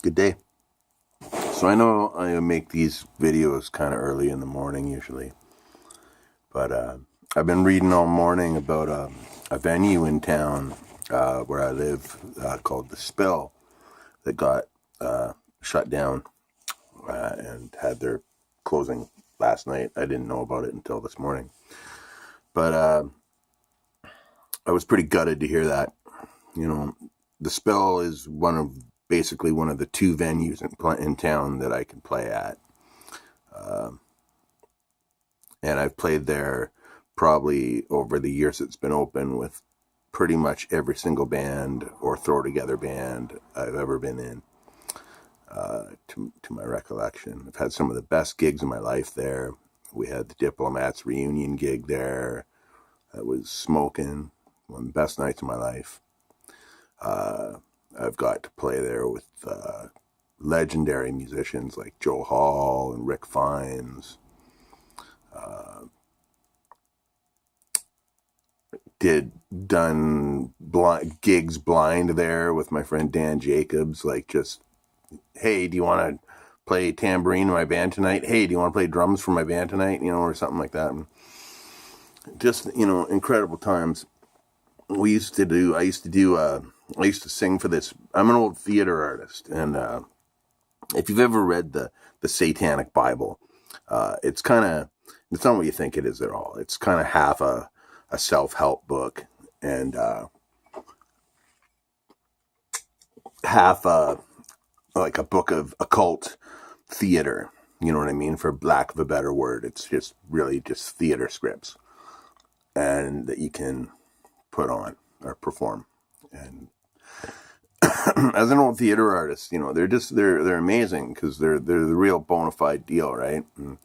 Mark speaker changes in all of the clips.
Speaker 1: Good day. So I know I make these videos kind of early in the morning usually, but I've been reading all morning about a venue in town where I live called The Spill that got shut down and had their closing last night. I didn't know about it until this morning, but I was pretty gutted to hear that. You know, The Spill is basically one of the two venues in town that I can play at. And I've played there probably over the years it's been open with pretty much every single band or throw together band I've ever been in, to my recollection. I've had some of the best gigs of my life there. We had the Diplomats reunion gig there. That was smoking, one of the best nights of my life. I've got to play there with legendary musicians like Joe Hall and Rick Fiennes. Done gigs blind there with my friend Dan Jacobs, like just, hey, do you want to play tambourine in my band tonight? Hey, do you want to play drums for my band tonight? Or something like that. And just, incredible times. I used to sing for this. I'm an old theater artist. And if you've ever read the Satanic Bible, it's not what you think it is at all. It's kind of half a self-help book and half like a book of occult theater. You know what I mean? For lack of a better word, it's just really just theater scripts and that you can put on or perform. And as an old theater artist, they're amazing because they're the real bona fide deal, right? And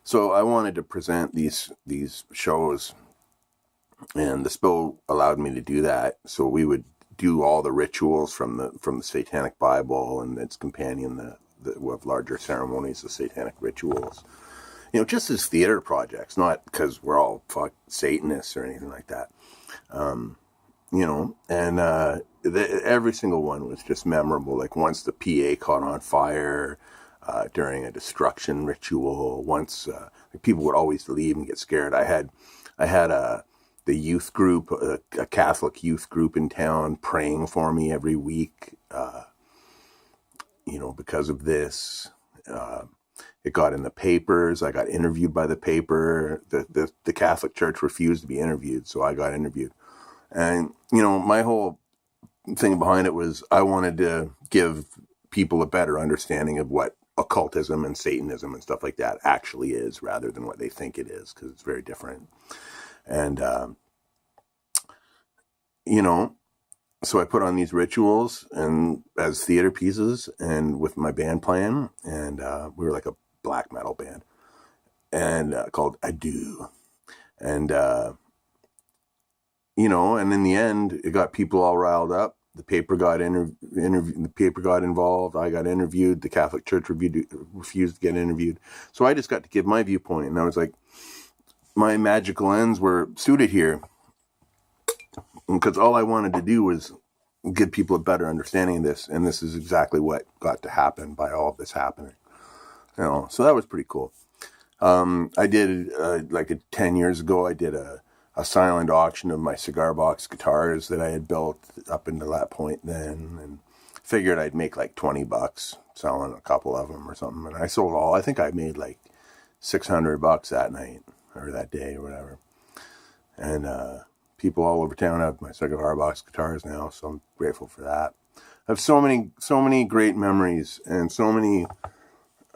Speaker 1: so I wanted to present these shows, and The Spill allowed me to do that. So we would do all the rituals from the Satanic Bible and its companion, with larger ceremonies, the Satanic rituals. Just as theater projects, not because we're all Satanists or anything like that. And every single one was just memorable. Like once the PA caught on fire during a destruction ritual. Once people would always leave and get scared. I had the youth group, a Catholic youth group in town, praying for me every week. Because of this, it got in the papers. I got interviewed by the paper. The Catholic Church refused to be interviewed, so I got interviewed. And my whole thing behind it was I wanted to give people a better understanding of what occultism and Satanism and stuff like that actually is, rather than what they think it is, because it's very different. And so I put on these rituals and as theater pieces, and with my band playing, and we were like a black metal band, and called Ado, and and in the end, it got people all riled up. The paper got the paper got involved. I got interviewed. The Catholic Church refused to get interviewed. So I just got to give my viewpoint, and I was like, my magical ends were suited here, because all I wanted to do was give people a better understanding of this, and this is exactly what got to happen by all of this happening. So that was pretty cool. I did 10 years ago. I did a silent auction of my cigar box guitars that I had built up until that point then, and figured I'd make like $20 selling a couple of them or something. And I sold all. I think I made like $600 that night or that day or whatever. And people all over town have my cigar box guitars now, so I'm grateful for that. I have so many great memories and so many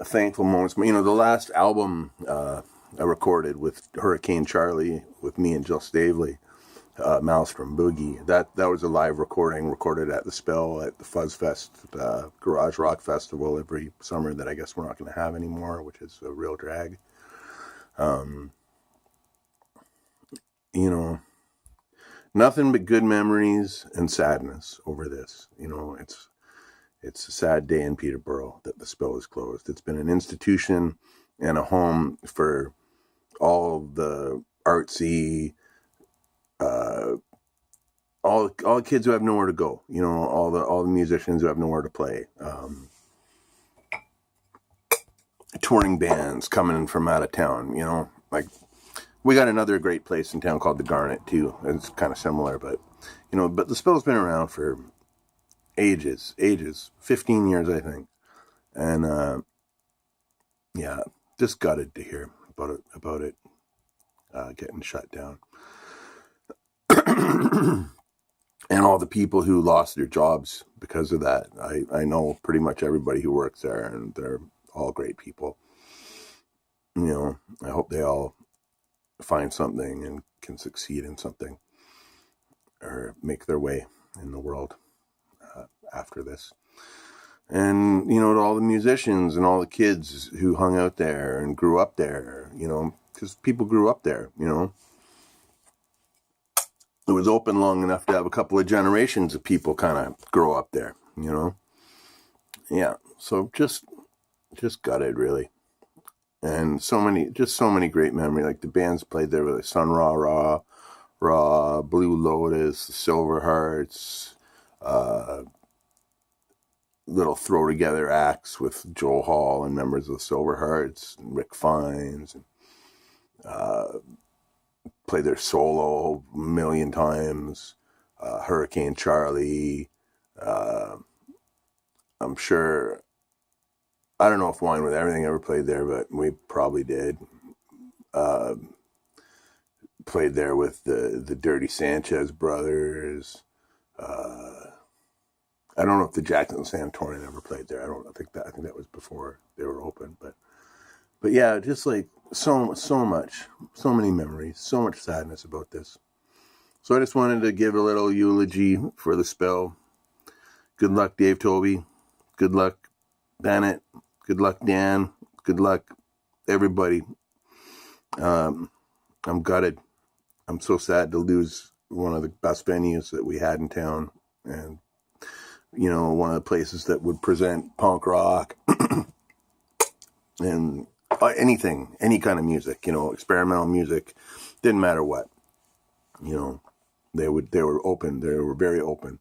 Speaker 1: thankful moments. The last album I recorded with Hurricane Charlie, with me and Jill Stavely, Maelstrom Boogie. That was a live recording, recorded at The Spill at the Fuzz Fest Garage Rock Festival every summer that I guess we're not going to have anymore, which is a real drag. Nothing but good memories and sadness over this. It's a sad day in Peterborough that The Spill is closed. It's been an institution and a home for all the artsy, all the kids who have nowhere to go, all the musicians who have nowhere to play, touring bands coming in from out of town, like we got another great place in town called the Garnet too. It's kind of similar, but but the Spill's been around for ages, 15 years, I think. And yeah, just gutted to hear about it getting shut down. And all the people who lost their jobs because of that. I know pretty much everybody who works there, and they're all great people. I hope they all find something and can succeed in something or make their way in the world after this. And, to all the musicians and all the kids who hung out there and grew up there, because people grew up there, It was open long enough to have a couple of generations of people kind of grow up there, Yeah, so just gutted, really. And so many great memories. Like the bands played there with Sun Ra, Blue Lotus, the Silver Hearts, little throw together acts with Joel Hall and members of the Silver Hearts and Rick Fiennes, and played their solo a million times. Hurricane Charlie. I'm sure. I don't know if Wine with Everything ever played there, but we probably did. Played there with the Dirty Sanchez brothers. I don't know if the Jackson Santorin ever played there. I think that was before they were open, but yeah, just like so much, so many memories, so much sadness about this. So I just wanted to give a little eulogy for the Spill. Good luck, Dave Toby. Good luck, Bennett. Good luck, Dan. Good luck, everybody. I'm gutted. I'm so sad to lose one of the best venues that we had in town, and one of the places that would present punk rock and anything, any kind of music, experimental music, didn't matter what. They were open. They were very open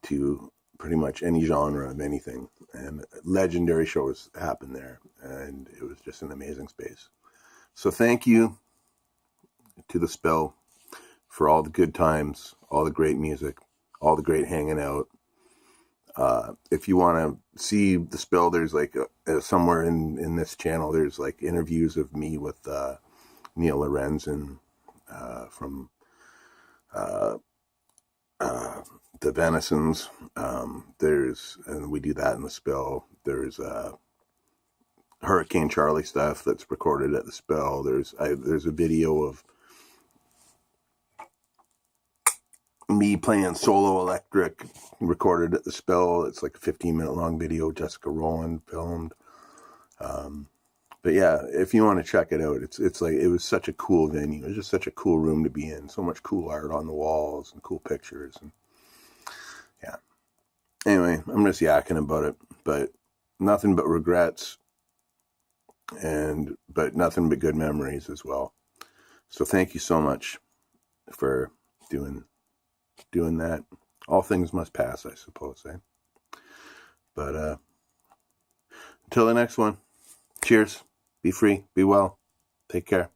Speaker 1: to pretty much any genre of anything, and legendary shows happened there, and it was just an amazing space. So thank you to the Spill for all the good times, all the great music, all the great hanging out. If you want to see the Spill, there's like somewhere in this channel, there's like interviews of me with Neil Lorenzen from the Venisons. And we do that in the Spill. There's Hurricane Charlie stuff that's recorded at the Spill. There's a video of me playing solo electric recorded at the Spill. It's like a 15-minute long video Jessica Rowland filmed. But yeah, if you want to check it out, it's like, it was such a cool venue. It was just such a cool room to be in. So much cool art on the walls and cool pictures. And yeah. Anyway, I'm just yakking about it, but nothing but regrets, but nothing but good memories as well. So thank you so much for doing that. All things must pass, I suppose, eh? But until the next one, cheers. Be free. Be well. Take care.